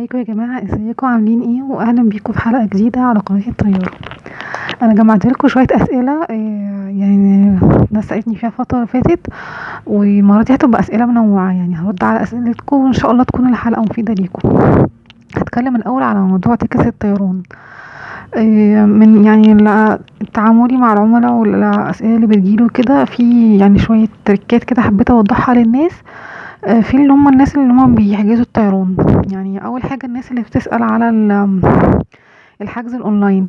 ازيكم يا جماعة، ازيكم عاملين ايه؟ واهلا بيكم في حلقة جديدة على قناة الطيارة. انا جمعت لكم شوية اسئلة يعني ناس سألتني فيها الفترة اللي فاتت، والمرة دي هتبقى اسئلة منوعة، يعني هرد على اسئلتكم وان شاء الله تكون الحلقة مفيدة ليكم. هتكلم الاول على موضوع تكس الطيران. من يعني تعاملي مع العملاء والاسئلة اللي بتجيله كده، في يعني شوية تريكات كده حبيت اوضحها للناس. في اللي هم الناس اللي هم بيحجزوا الطيران. يعني اول حاجة الناس اللي بتسأل على الحجز الاونلاين.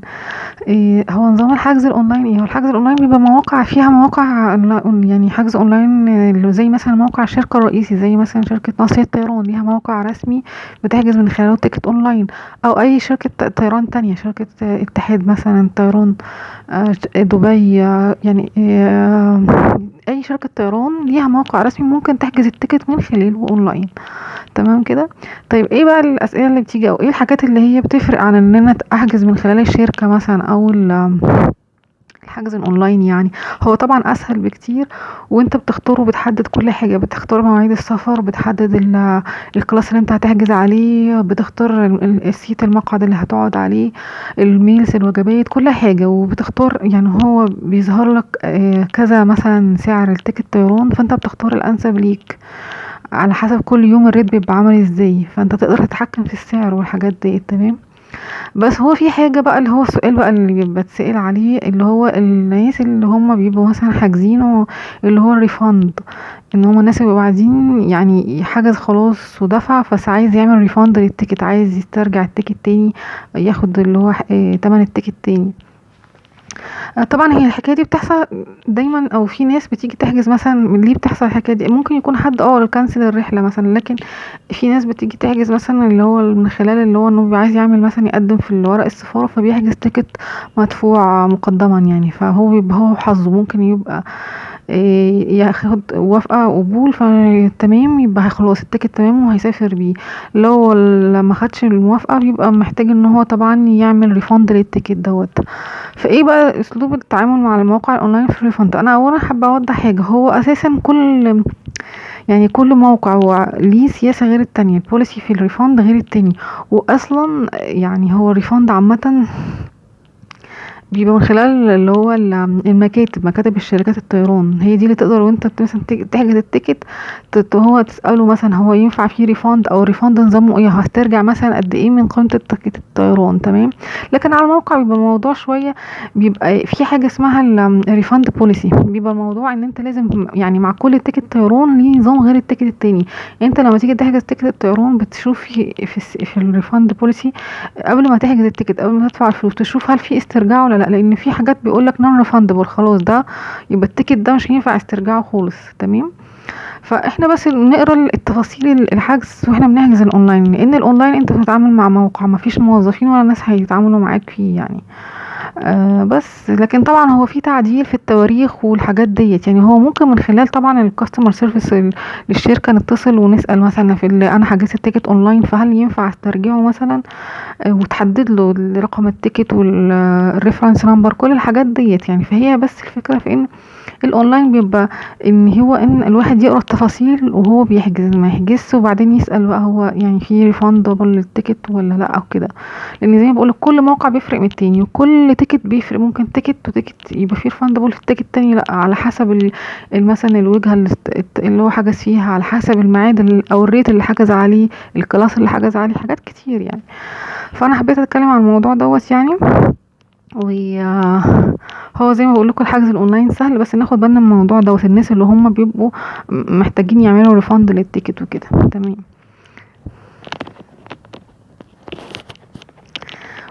هو نظام الحجز الاونلاين ايه؟ هو الحجز الاونلاين بيبقى مواقع، فيها مواقع يعني حجز اونلاين، اللي زي مثلا موقع الشركة الرئيسي، زي مثلا شركة مصر الطيران ليها موقع رسمي بتحجز من خلاله تيكت اونلاين، او اي شركة طيران تانية، شركة اتحاد مثلا طيران، دبي، يعني اي شركة طيران ليها موقع رسمي ممكن تحجز التيكت من خلاله اونلاين. تمام كده. طيب ايه بقى الاسئله اللي بتيجي، او ايه الحاجات اللي هي بتفرق عن ان انا احجز من خلال الشركه مثلا، او الحجز الاونلاين يعني؟ هو طبعا اسهل بكتير، وانت بتختار وبتحدد كل حاجه، بتختار مواعيد السفر، بتحدد الكلاس اللي انت هتحجز عليه، بتختار السيت، المقعد اللي هتقعد عليه، الميلز، الوجبات، كل حاجه، وبتختار يعني هو بيظهر لك كذا مثلا سعر التيكت طيران، فانت بتختار الانسب ليك على حسب كل يوم الريت بيبقى عامل ازاي، فانت تقدر تتحكم في السعر والحاجات دي. تمام. بس هو في حاجة بقى، اللي هو السؤال بقى اللي بتسأل عليه، اللي هو الناس اللي هم بيبقوا مثلا حاجزينه، اللي هو الريفاند، ان هم الناس اللي بيبقوا عايزين يعني حجز خلاص ودفع، بس عايز يعمل ريفاند للتيكت، عايز يسترجع التيكت تاني، ياخد اللي هو تمن التيكت تاني. طبعا هي الحكايه دي بتحصل دايما، او في ناس بتيجي تحجز مثلا. ليه بتحصل الحكايه دي؟ ممكن يكون حد كنسل الرحله مثلا، لكن في ناس بتيجي تحجز مثلا اللي هو من خلال اللي هو انه بيبقى عايز يعمل مثلا، يقدم في ورق السفاره، فبيحجز تيكت مدفوع مقدما يعني، فهو بيبقى هو حظه ممكن يبقى ياخد موافقة قبول، فتمام، يبقى خلاص التيكت تمام وهيسافر بيه. لو ما خدش الموافقة، بيبقى محتاج ان هو طبعا يعمل ريفند للتيكت دوت. فايه بقى اسلوب التعامل مع المواقع الاونلاين في الريفند؟ انا اولا حابة اوضح حاجة، هو اساسا كل موقع هو ليه سياسة غير التانية، البوليسي في الريفند غير التاني. واصلا يعني هو الريفند عامة بيبقى من خلال اللي هو مكاتب الشركات الطيران، هي دي اللي تقدر وانت مثلا تحجز التيكت، هو تسأله مثلا هو ينفع فيه ريفاند، او ريفاند نظامه ايه، هترجع مثلا قد ايه من قيمة التيكت الطيران. تمام. لكن على الموقع بيبقى الموضوع شوية، بيبقى في حاجة اسمها الريفاند بوليسي، بيبقى الموضوع ان انت لازم يعني مع كل تيكت طيران ليه نظام غير التيكت التاني. انت لما تيجي تحجز تيكت الطيران بتشوف في الريفاند بوليسي، قبل ما تحجز التيكت، قبل ما تدفع الفلوس، تشوف هل في استرجاع ولا لا، لان في حاجات بيقولك نون ريفاندبل، خلاص ده يبقى التيكت ده مش هينفع استرجاعه خالص. تمام. فاحنا بس نقرا التفاصيل الحجز واحنا بنحجز الاونلاين، لان الاونلاين انت بتتعامل مع موقع، ما فيش موظفين ولا ناس هيتعاملوا معاك فيه يعني. بس لكن طبعا هو في تعديل في التواريخ والحاجات ديت، يعني هو ممكن من خلال طبعا الكاستمر سيرفيس للشركه نتصل ونسال مثلا في اللي انا حجزت التيكت اونلاين، فهل ينفع استرجعه مثلا، وتحدد له رقم التيكت والريفرنس نمبر، كل الحاجات ديت يعني. فهي بس الفكره في ان الاونلاين بيبقى ان الواحد يقرا التفاصيل وهو بيحجز، ما يحجزش وبعدين يسال بقى هو يعني في ريفاندبل للتيكت ولا لا او كده، لان زي ما بقول كل موقع بيفرق من التاني، وكل تيكت بيفرق، ممكن تيكت وتيكت يبقى فيه ريفاندبل، في التيكت التاني لا، على حسب مثلا الوجهه اللي هو حجز فيها، على حسب الميعاد او الريت اللي حجز عليه، الكلاس اللي حجز عليه، حاجات كتير يعني. فانا حبيت اتكلم عن الموضوع دوت يعني. هو زي ما بقول لكم الحجز الاونلاين سهل، بس ناخد بالنا من الموضوع دوت، الناس اللي هم بيبقوا محتاجين يعملوا ريفاند للتيكت وكده. تمام.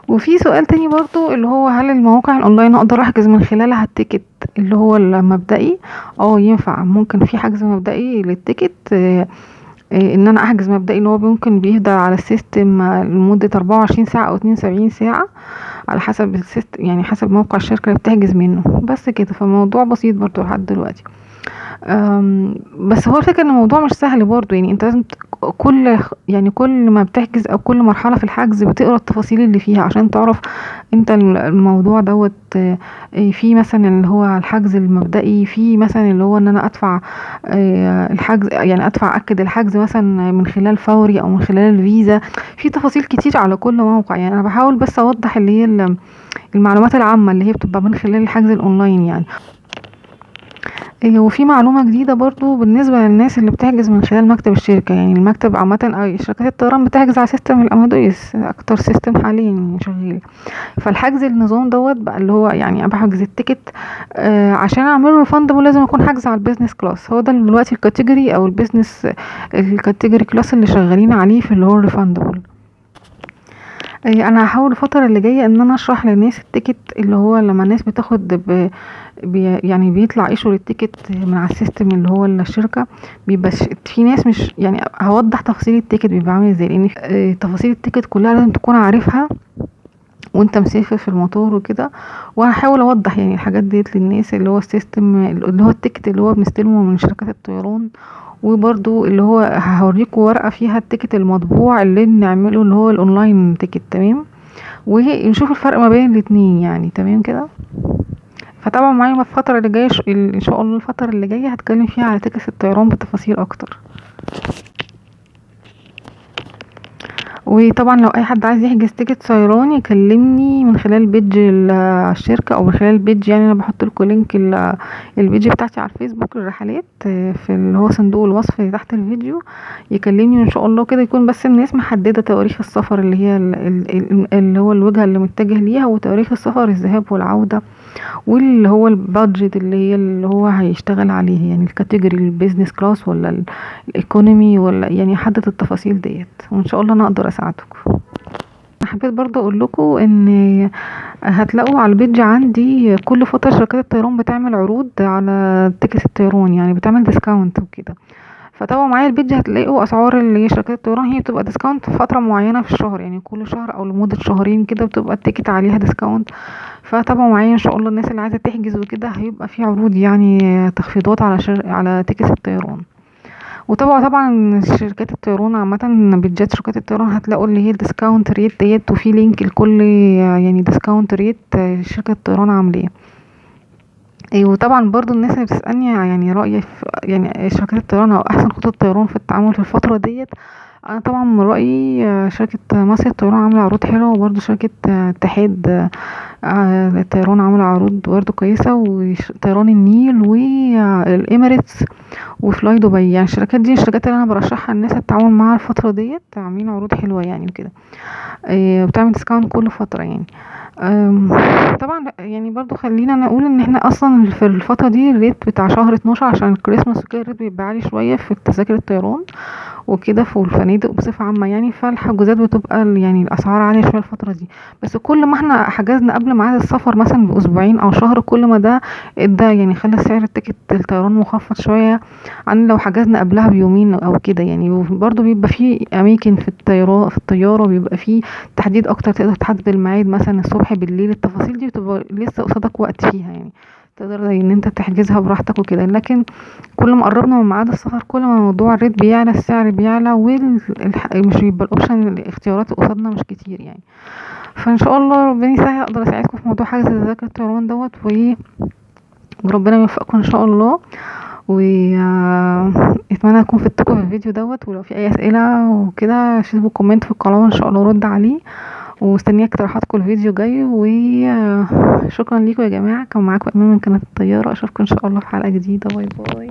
وفي سؤال تاني برضو، اللي هو هل المواقع الاونلاين اقدر احجز من خلالها التيكت اللي هو المبدئي؟ ينفع، ممكن في حجز مبدئي للتيكت، ان انا احجز مبدئي، ان هو ممكن بيهدى على السيستم لمدة 24 ساعة او 72 ساعة، على حسب السيستم يعني، حسب موقع الشركة اللي بتحجز منه. بس كده، فالموضوع بسيط برضو لحد دلوقتي. بس هو الفكرة ان الموضوع مش سهل برضه، يعني انت لازم كل ما بتحجز او كل مرحلة في الحجز بتقرا التفاصيل اللي فيها عشان تعرف انت الموضوع دوت. في مثلا اللي هو الحجز المبدئي، في مثلا اللي هو ان انا ادفع الحجز، يعني اكد الحجز مثلا من خلال فوري او من خلال الفيزا. في تفاصيل كتير على كل موقع، يعني انا بحاول بس اوضح اللي هي المعلومات العامة اللي هي بتبقى من خلال الحجز الاونلاين يعني. وفي معلومة جديدة برضو بالنسبة للناس اللي بتحجز من خلال مكتب الشركة، يعني المكتب عامة أو شركات الطيران بتحجز على سيستم الأمادويس، أكتر سيستم حاليا شغال. فالحجز النظام دوت بقى اللي هو يعني أنا بحجز التيكت عشان أعمله ريفاندبل لازم أكون حاجز على البيزنس كلاس. هو ده دلوقتي الكاتيجوري أو البيزنس الكاتيجوري كلاس اللي شغالين عليه في اللي هو الريفاندبل. انا هحاول الفتره اللي جايه ان انا اشرح للناس التيكت، اللي هو لما الناس بتاخد يعني بيطلع ايشور التيكت من على السيستم اللي هو الشركه، بيبقى في ناس مش يعني هوضح تفاصيل التيكت بيبقى عامل ازاي، لان تفاصيل التيكت كلها لازم تكون عارفها وانت مسافر في المطار وكده. وهحاول اوضح يعني الحاجات ديت للناس، اللي هو السيستم اللي هو التيكت اللي هو بنستلمه من شركات الطيران. وبرضو اللي هو هوريكم ورقة فيها التيكت المطبوع اللي نعمله اللي هو الاونلاين تيكت، تمام، ونشوف الفرق ما بين الاتنين يعني، تمام كده. فطبعا معايا في الفترة اللي جاية ان شاء الله الفترة اللي جاية هتكلم فيها على تيكت الطيران بتفاصيل اكتر. وطبعا لو اي حد عايز يحجز تيكت طيران يكلمني من خلال بيج الشركة او من خلال البيج، يعني انا بحط لكم لينك البيج بتاعتي على الفيسبوك الرحلات في اللي هو صندوق الوصف تحت الفيديو. يكلمني ان شاء الله كده، يكون بس الناس محددة تواريخ السفر اللي هي اللي هو الوجهة اللي متجه ليها، وتواريخ السفر الذهاب والعودة، واللي هو البادجت اللي هو هيشتغل عليه، يعني الكاتيجوري البيزنس كلاس ولا الايكونومي ولا يعني حدد التفاصيل ديت، وان شاء الله انا اقدر اساعدكم. انا حبيت برضه اقول لكم ان هتلاقوا على البيج عندي كل فتره شركات الطيران بتعمل عروض على تيكت الطيران، يعني بتعمل ديسكاونت وكده. فطبعا معايا البيج هتلاقوا اسعار اللي هي شركات الطيران، هي بتبقى ديسكاونت في فتره معينه في الشهر، يعني كل شهر او لمده شهرين كده بتبقى التيكت عليها ديسكاونت. فتابعوا معايا ان شاء الله الناس اللي عايزه تحجز وكده، هيبقى في عروض يعني تخفيضات على تيكت الطيران. طبعا شركات الطيران عامه، بيدجات شركات الطيران هتلاقوا اللي هي الديسكاونت ريت ديت، وفي لينك لكل يعني ديسكاونت ريت شركه الطيران عاملاه. وطبعا برضو الناس اللي بتسألني يعني رأيي في يعني شركات الطيران او احسن خطوط الطيران في التعامل في الفترة ديت، انا طبعا من رأيي شركة مصر الطيران عاملة عروض حلوة، وبرضو شركة اتحاد الطيران عاملة عروض برضو كويسة، وطيران النيل والاميريتس وفلاي دبي. يعني الشركات دي الشركات اللي انا برشحها الناس التعامل معاها الفترة ديت، عاملين عروض حلوة يعني وكده. بتعمل ديسكاونت كل فترة يعني. طبعا يعني برضو خلينا نقول ان احنا اصلا في الفترة دي الريت بتاع شهر 12 عشان الكريسماس وكده الريت بيبقى عالي شوية في التذاكر الطيران وكده، في الفنادق بصفة عامة يعني. فالحجوزات بتبقى يعني الاسعار عالية شوية الفترة دي، بس كل ما احنا حجزنا قبل ميعاد السفر مثلا باسبوعين او شهر، كل ما ده يعني خلى سعر التيكت الطيران مخفض شوية عن لو حجزنا قبلها بيومين او كده يعني. وبرضو بيبقى في اماكن في الطيارة بيبقى في تحديد اكتر، تقدر تحدد الميعاد مثلا الصبح بالليل، التفاصيل دي بتبقى لسه قصادك وقت فيها يعني، تقدر ان انت تحجزها براحتك وكده. لكن كل ما قربنا من ميعاد السفر كل ما موضوع الريت بيعلى، السعر بيعلى، مش بيبقى الاوبشن الاختيارات قصادنا مش كتير يعني. فان شاء الله ربنا يسهل اقدر اساعدكم في موضوع حجز تذاكر الطيران دوت، وربنا يوفقكم ان شاء الله. واتمنى اكون فدتكم في الفيديو دوت، ولو في اي اسئله وكده شوفوا كومنت في القناه وان شاء الله ارد عليه، ومستنيه اقتراحاتكم الفيديو جاي. وشكرا ليكم يا جماعه، كان معاكم ايمان من قناه الطياره، اشوفكم ان شاء الله في حلقه جديده. باي باي.